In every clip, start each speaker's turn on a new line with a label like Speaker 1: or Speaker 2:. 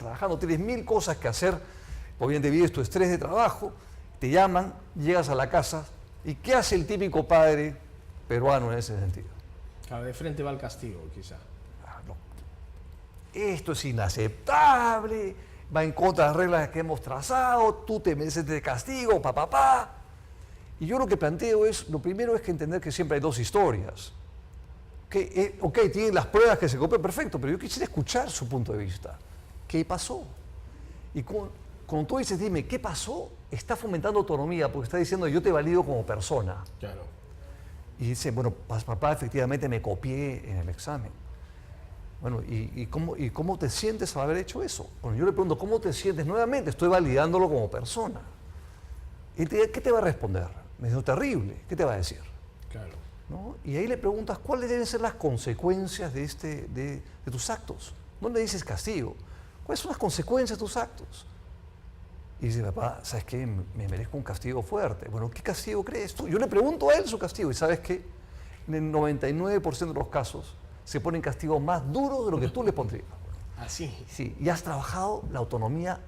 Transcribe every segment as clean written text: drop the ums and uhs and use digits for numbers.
Speaker 1: trabajando, tienes 1000 cosas que hacer, obviamente vives tu estrés de trabajo, te llaman, llegas a la casa, ¿y qué hace el típico padre peruano en ese sentido?
Speaker 2: Claro, de frente va el castigo, quizá.
Speaker 1: No. Esto es inaceptable, va en contra de las reglas que hemos trazado, tú te mereces de castigo, papá. Y yo lo que planteo es, lo primero es que entender que siempre hay dos historias. Ok, tienen las pruebas que se copian, perfecto, pero yo quisiera escuchar su punto de vista. ¿Qué pasó? Y cuando tú dices, dime, ¿qué pasó? Está fomentando autonomía porque está diciendo, yo te valido como persona.
Speaker 2: Claro.
Speaker 1: Y dice, bueno, papá, efectivamente me copié en el examen. Bueno, ¿y cómo te sientes al haber hecho eso? Bueno, yo le pregunto, ¿cómo te sientes? Nuevamente, estoy validándolo como persona. ¿Y qué te va a responder? Me dijo, terrible. ¿Qué te va a decir?
Speaker 2: Claro.
Speaker 1: ¿No? Y ahí le preguntas, ¿cuáles deben ser las consecuencias de tus actos? No le dices castigo. ¿Cuáles son las consecuencias de tus actos? Y dice, papá, ¿sabes qué? Me merezco un castigo fuerte. Bueno, ¿qué castigo crees tú? Yo le pregunto a él su castigo y ¿sabes qué? En el 99% de los casos se ponen castigos más duros de lo que tú le pondrías.
Speaker 2: Así.
Speaker 1: Sí, y has trabajado la autonomía,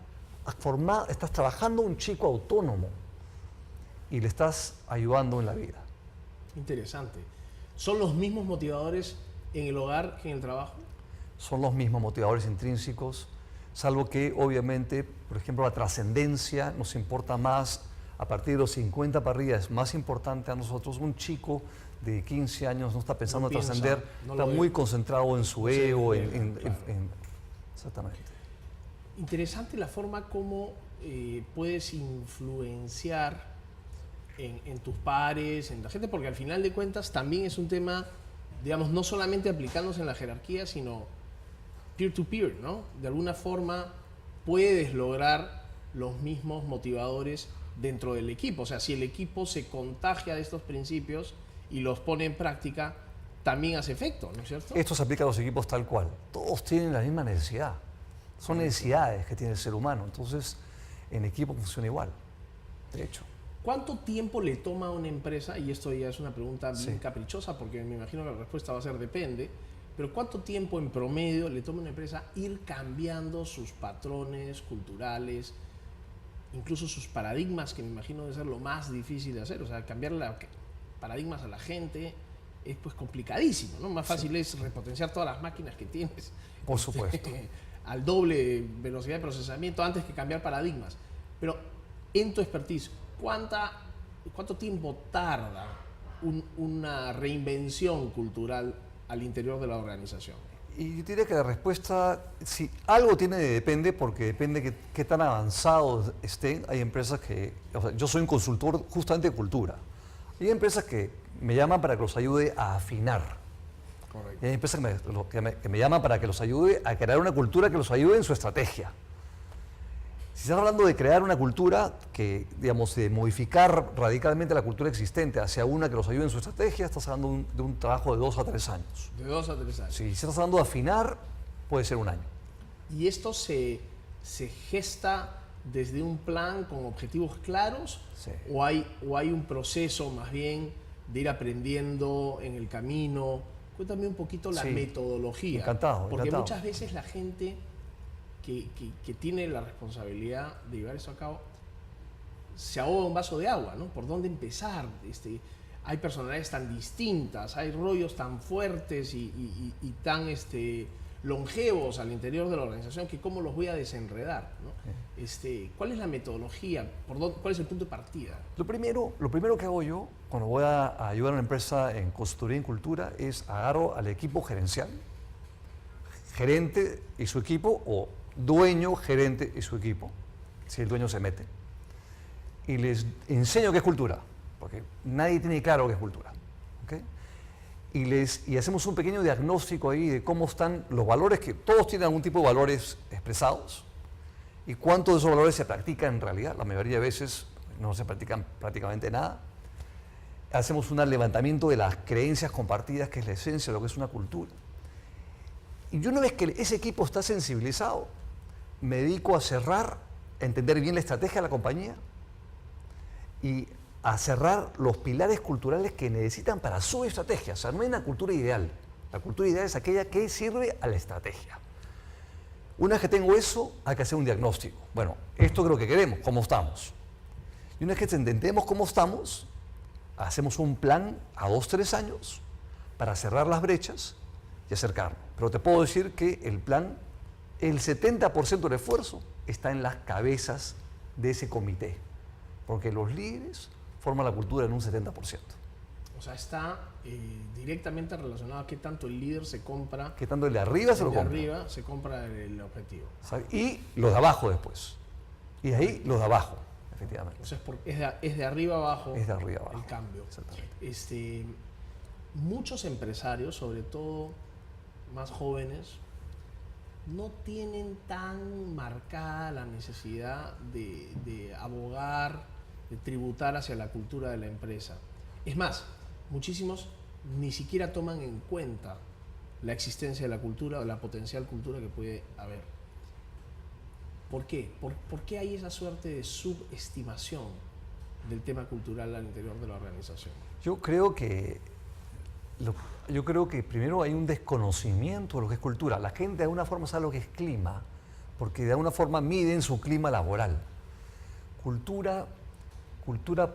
Speaker 1: estás trabajando un chico autónomo y le estás ayudando en la vida.
Speaker 2: Interesante. ¿Son los mismos motivadores en el hogar que en el trabajo?
Speaker 1: Son los mismos motivadores intrínsecos, salvo que obviamente, por ejemplo, la trascendencia nos importa más. A partir de los 50 para arriba es más importante a nosotros. Un chico de 15 años no está pensando en trascender, está muy concentrado en su ego,
Speaker 2: claro.
Speaker 1: Exactamente.
Speaker 2: Interesante la forma como puedes influenciar en tus pares, en la gente, porque al final de cuentas también es un tema, digamos, no solamente aplicándose en la jerarquía, sino peer-to-peer, ¿no? De alguna forma puedes lograr los mismos motivadores dentro del equipo. O sea, si el equipo se contagia de estos principios y los pone en práctica, también hace efecto, ¿no es cierto?
Speaker 1: Esto se aplica a los equipos tal cual. Todos tienen la misma necesidad. Son necesidades que tiene el ser humano. Entonces, en equipo funciona igual, de hecho.
Speaker 2: ¿Cuánto tiempo le toma a una empresa? Y esto ya es una pregunta bien caprichosa, porque me imagino que la respuesta va a ser depende. Pero ¿cuánto tiempo en promedio le toma a una empresa ir cambiando sus patrones culturales, incluso sus paradigmas, que me imagino debe ser lo más difícil de hacer? O sea, cambiar paradigmas a la gente es pues complicadísimo, ¿no? Más fácil es repotenciar todas las máquinas que tienes.
Speaker 1: Por supuesto.
Speaker 2: Al doble velocidad de procesamiento antes que cambiar paradigmas. Pero en tu expertise, ¿cuánto tiempo tarda una reinvención cultural al interior de la organización?
Speaker 1: Y yo diría que la respuesta, si algo tiene de depende, porque depende de qué tan avanzados estén. Hay empresas que, o sea, yo soy un consultor justamente de cultura. Hay empresas que me llaman para que los ayude a afinar.
Speaker 2: Correcto.
Speaker 1: Y hay empresas que me llaman para que los ayude a crear una cultura que los ayude en su estrategia. Si estás hablando de crear una cultura que, digamos, de modificar radicalmente la cultura existente hacia una que los ayude en su estrategia, estás hablando de un trabajo de 2 a 3 años.
Speaker 2: De 2 a 3 años.
Speaker 1: Si estás hablando de afinar, puede ser un año.
Speaker 2: ¿Y esto se gesta desde un plan con objetivos claros?
Speaker 1: Sí.
Speaker 2: ¿O hay un proceso más bien de ir aprendiendo en el camino? Cuéntame un poquito la metodología.
Speaker 1: Encantado.
Speaker 2: Porque muchas veces la gente que tiene la responsabilidad de llevar eso a cabo se ahoga un vaso de agua, ¿no? ¿Por dónde empezar? Hay personalidades tan distintas, hay rollos tan fuertes y tan longevos al interior de la organización que cómo los voy a desenredar, ¿no? ¿Cuál es la metodología? ¿Cuál es el punto de partida?
Speaker 1: Lo primero que hago yo cuando voy a ayudar a una empresa en consultoría y en cultura es agarro al equipo gerencial, gerente y su equipo, o dueño, gerente y su equipo, si el dueño se mete, y les enseño qué es cultura, porque nadie tiene claro qué es cultura, ¿okay? Y hacemos un pequeño diagnóstico ahí de cómo están los valores, que todos tienen algún tipo de valores expresados, y cuántos de esos valores se practican en realidad. La mayoría de veces no se practican prácticamente nada. Hacemos un levantamiento de las creencias compartidas, que es la esencia de lo que es una cultura. Y una vez que ese equipo está sensibilizado, me dedico a cerrar, a entender bien la estrategia de la compañía y a cerrar los pilares culturales que necesitan para su estrategia. O sea, no hay una cultura ideal. La cultura ideal es aquella que sirve a la estrategia. Una vez que tengo eso, hay que hacer un diagnóstico. Bueno, esto es lo que queremos, ¿cómo estamos? Y una vez que entendemos cómo estamos, hacemos un plan a 2, 3 años para cerrar las brechas y acercarnos. Pero te puedo decir que el plan, el 70% del esfuerzo está en las cabezas de ese comité, porque los líderes forman la cultura en un 70%.
Speaker 2: O sea, está directamente relacionado a qué tanto el líder se compra.
Speaker 1: Que tanto el de arriba se lo
Speaker 2: el de
Speaker 1: compra.
Speaker 2: arriba se compra el objetivo.
Speaker 1: ¿Sabe? Y los de abajo después. Y de ahí los de abajo, efectivamente.
Speaker 2: O sea, es de arriba abajo,
Speaker 1: Es de arriba abajo.
Speaker 2: el cambio.
Speaker 1: Exactamente.
Speaker 2: Muchos empresarios, sobre todo más jóvenes, no tienen tan marcada la necesidad de abogar, de tributar hacia la cultura de la empresa. Es más, muchísimos ni siquiera toman en cuenta la existencia de la cultura o la potencial cultura que puede haber. ¿Por qué? ¿Por qué hay esa suerte de subestimación del tema cultural al interior de la organización?
Speaker 1: Yo creo que primero hay un desconocimiento de lo que es cultura. La gente de alguna forma sabe lo que es clima, porque de alguna forma miden su clima laboral. Cultura,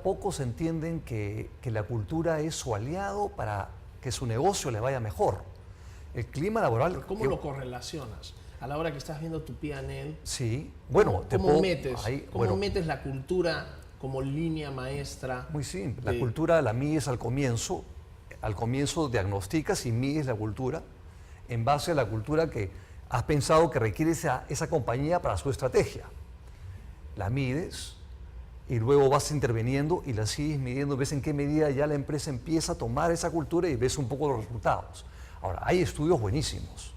Speaker 1: pocos entienden que la cultura es su aliado para que su negocio le vaya mejor. El clima laboral...
Speaker 2: ¿Cómo lo correlacionas? A la hora que estás viendo tu P&L,
Speaker 1: Sí, bueno,
Speaker 2: ¿cómo metes la cultura como línea maestra?
Speaker 1: Muy simple. La cultura la mides al comienzo diagnosticas y mides la cultura en base a la cultura que has pensado que requiere esa compañía para su estrategia. La mides y luego vas interviniendo y la sigues midiendo, ves en qué medida ya la empresa empieza a tomar esa cultura y ves un poco los resultados. Ahora, hay estudios buenísimos.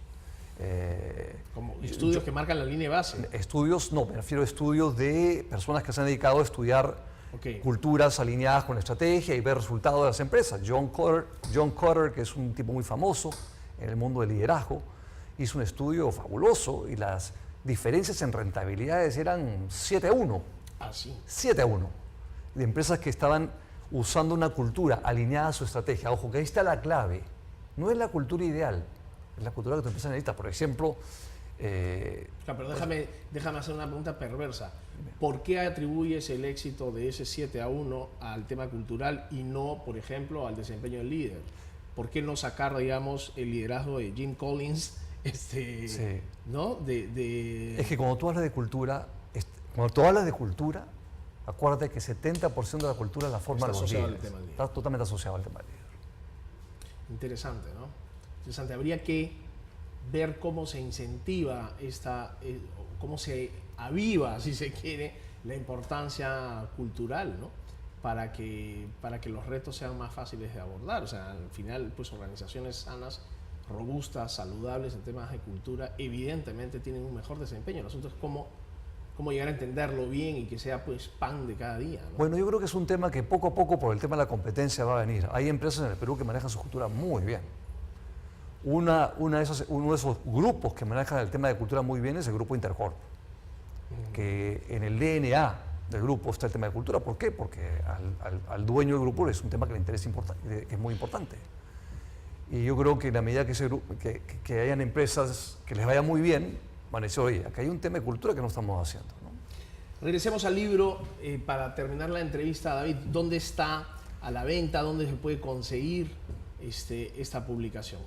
Speaker 2: Como estudios que marcan la línea base.
Speaker 1: Estudios, no, me refiero a estudios de personas que se han dedicado a estudiar culturas alineadas con la estrategia y ver resultados de las empresas. John Kotter, que es un tipo muy famoso en el mundo del liderazgo, hizo un estudio fabuloso y las diferencias en rentabilidades eran 7-1.
Speaker 2: Ah, sí.
Speaker 1: 7-1. De empresas que estaban usando una cultura alineada a su estrategia. Ojo, que ahí está la clave. No es la cultura ideal, es la cultura que tu empresa necesita. Por ejemplo...
Speaker 2: pero déjame hacer una pregunta perversa. ¿Por qué atribuyes el éxito de ese 7-1 al tema cultural y no, por ejemplo, al desempeño del líder? ¿Por qué no sacar, digamos, el liderazgo de Jim Collins? ¿No? Es
Speaker 1: que cuando tú hablas de cultura, acuérdate que 70% de la cultura la forma los líderes. Está totalmente asociado al tema del líder.
Speaker 2: Interesante, ¿no? Interesante. Habría que ver cómo se incentiva cómo se aviva, si se quiere, la importancia cultural, ¿no? Para que los retos sean más fáciles de abordar. O sea, al final, pues organizaciones sanas, robustas, saludables en temas de cultura, evidentemente tienen un mejor desempeño. El asunto es cómo llegar a entenderlo bien y que sea pues pan de cada día, ¿no?
Speaker 1: Bueno, yo creo que es un tema que poco a poco por el tema de la competencia va a venir. Hay empresas en el Perú que manejan su cultura muy bien. Uno de esos grupos que manejan el tema de cultura muy bien es el grupo Intercorp, que en el DNA del grupo está el tema de cultura. ¿Por qué? Porque al dueño del grupo es un tema que le interesa, que es muy importante. Y yo creo que en la medida que hayan empresas que les vaya muy bien, van a decir, oye, acá hay un tema de cultura que no estamos haciendo, ¿no?
Speaker 2: Regresemos al libro para terminar la entrevista, David. ¿Dónde está a la venta? ¿Dónde se puede conseguir esta publicación?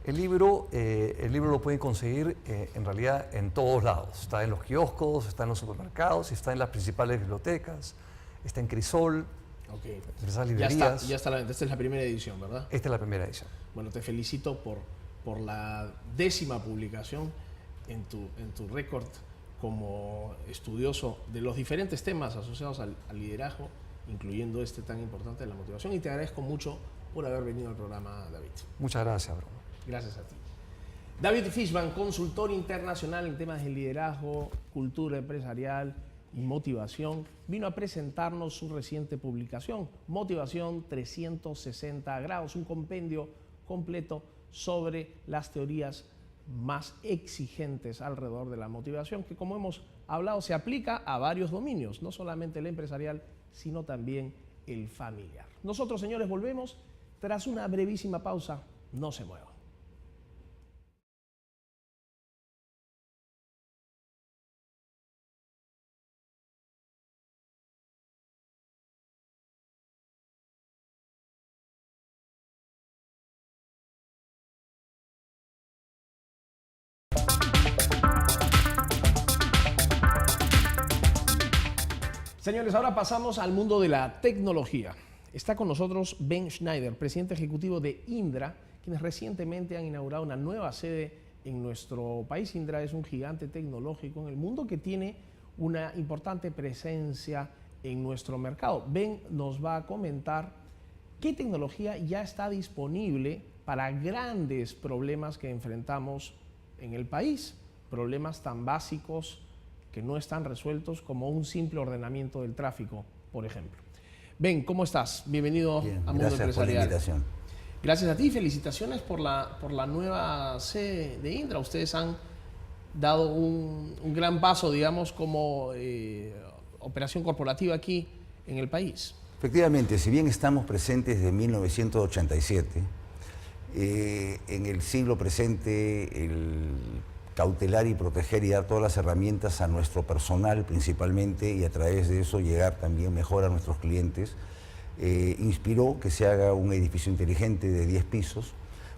Speaker 1: El libro lo pueden conseguir en realidad en todos lados. Está en los kioscos, está en los supermercados, está en las principales bibliotecas, está en Crisol, en esas librerías.
Speaker 2: Ya está a la venta. Esta es la primera edición, ¿verdad?
Speaker 1: Esta es la primera edición.
Speaker 2: Bueno, te felicito por la 10ª publicación en tu récord como estudioso de los diferentes temas asociados al liderazgo, incluyendo este tan importante de la motivación. Y te agradezco mucho por haber venido al programa, David.
Speaker 1: Muchas gracias, Bruno.
Speaker 2: Gracias a ti. David Fishman, consultor internacional en temas de liderazgo, cultura empresarial y motivación, vino a presentarnos su reciente publicación, Motivación 360 grados, un compendio completo sobre las teorías más exigentes alrededor de la motivación, que como hemos hablado se aplica a varios dominios, no solamente el empresarial, sino también el familiar. Nosotros, señores, volvemos tras una brevísima pausa. No se muevan. Señores, ahora pasamos al mundo de la tecnología. Está con nosotros Ben Schneider, presidente ejecutivo de Indra, quienes recientemente han inaugurado una nueva sede en nuestro país. Indra es un gigante tecnológico en el mundo que tiene una importante presencia en nuestro mercado. Ben nos va a comentar qué tecnología ya está disponible para grandes problemas que enfrentamos en el país, problemas tan básicos que no están resueltos como un simple ordenamiento del tráfico, por ejemplo. Ben, ¿cómo estás? Bienvenido
Speaker 3: Bien,
Speaker 2: a Mundo Empresarial.
Speaker 3: gracias por la invitación.
Speaker 2: Gracias a ti, felicitaciones por la nueva sede de Indra. Ustedes han dado un gran paso, digamos, como operación corporativa aquí en el país.
Speaker 3: Efectivamente, si bien estamos presentes desde 1987, en el siglo presente el cautelar y proteger y dar todas las herramientas a nuestro personal principalmente y a través de eso llegar también mejor a nuestros clientes, inspiró que se haga un edificio inteligente de 10 pisos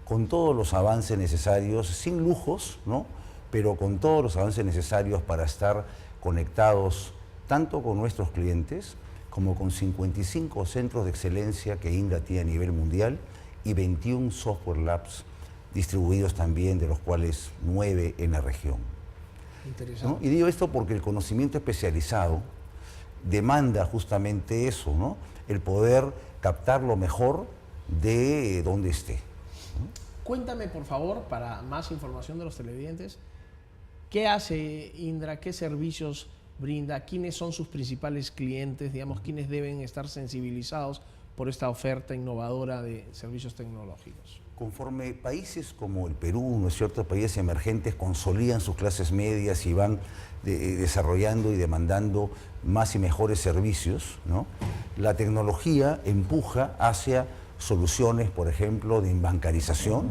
Speaker 3: con todos los avances necesarios, sin lujos, ¿no? Pero con todos los avances necesarios para estar conectados tanto con nuestros clientes como con 55 centros de excelencia que Indra tiene a nivel mundial y 21 software labs distribuidos también, de los cuales 9 en la región.
Speaker 2: Interesante.
Speaker 3: ¿No? Y digo esto porque el conocimiento especializado demanda justamente eso, ¿no? El poder captar lo mejor de donde esté. ¿No?
Speaker 2: Cuéntame, por favor, para más información de los televidentes, ¿qué hace Indra? ¿Qué servicios brinda? ¿Quiénes son sus principales clientes? Digamos, ¿quiénes deben estar sensibilizados por esta oferta innovadora de servicios tecnológicos?
Speaker 3: Conforme países como el Perú, ¿no es cierto?, países emergentes consolidan sus clases medias y van desarrollando y demandando más y mejores servicios, ¿no? La tecnología empuja hacia soluciones, por ejemplo, de bancarización,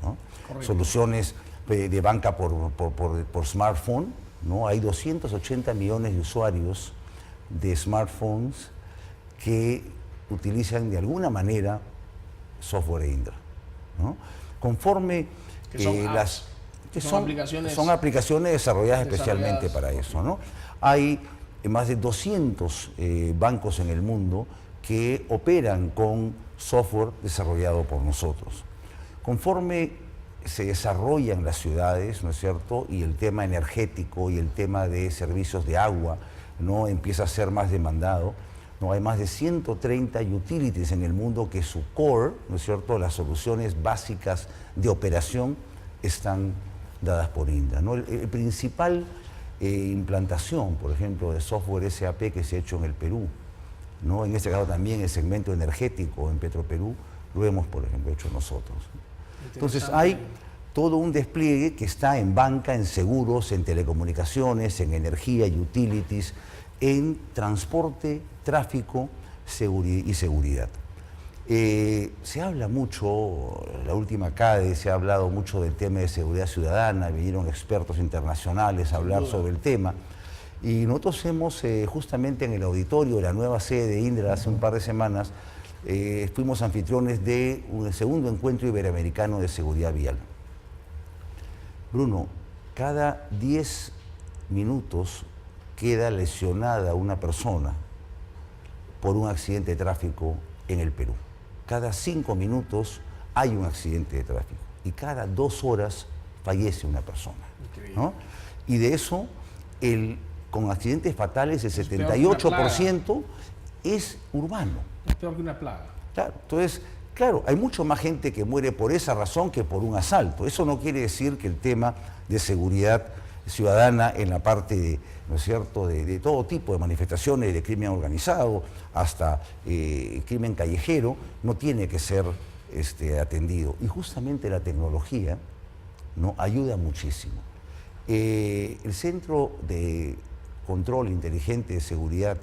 Speaker 3: ¿no? Soluciones de banca por smartphone, ¿no? Hay 280 millones de usuarios de smartphones que utilizan de alguna manera software de Indra, ¿no? Conforme
Speaker 2: son
Speaker 3: aplicaciones desarrolladas especialmente para eso, ¿no? Hay más de 200 bancos en el mundo que operan con software desarrollado por nosotros. Conforme se desarrollan las ciudades, ¿no es cierto?, y el tema energético y el tema de servicios de agua, ¿no?, empieza a ser más demandado, ¿no? Hay más de 130 utilities en el mundo que su core, ¿no es cierto?, las soluciones básicas de operación están dadas por Indra, ¿no? El principal implantación, por ejemplo, de software SAP que se ha hecho en el Perú, ¿no? En este caso también el segmento energético en Petroperú lo hemos, por ejemplo, hecho nosotros. Entonces hay todo un despliegue que está en banca, en seguros, en telecomunicaciones, en energía, utilities, en transporte, tráfico y seguridad. Se habla mucho, la última CADE, se ha hablado mucho del tema de seguridad ciudadana, vinieron expertos internacionales a hablar sobre el tema. Y nosotros hemos, justamente en el auditorio de la nueva sede de Indra hace un par de semanas, fuimos anfitriones de un segundo encuentro iberoamericano de seguridad vial. Bruno, cada 10 minutos queda lesionada una persona por un accidente de tráfico en el Perú. Cada 5 minutos hay un accidente de tráfico y cada 2 horas fallece una persona, ¿no? Y de eso, con accidentes fatales, el 78% es urbano.
Speaker 2: Es peor que una plaga.
Speaker 3: Claro, entonces, claro, hay mucho más gente que muere por esa razón que por un asalto. Eso no quiere decir que el tema de seguridad ciudadana en la parte, ¿no es cierto?, de todo tipo de manifestaciones, de crimen organizado hasta crimen callejero, no tiene que ser atendido. Y justamente la tecnología, ¿no?, ayuda muchísimo. El Centro de Control Inteligente de Seguridad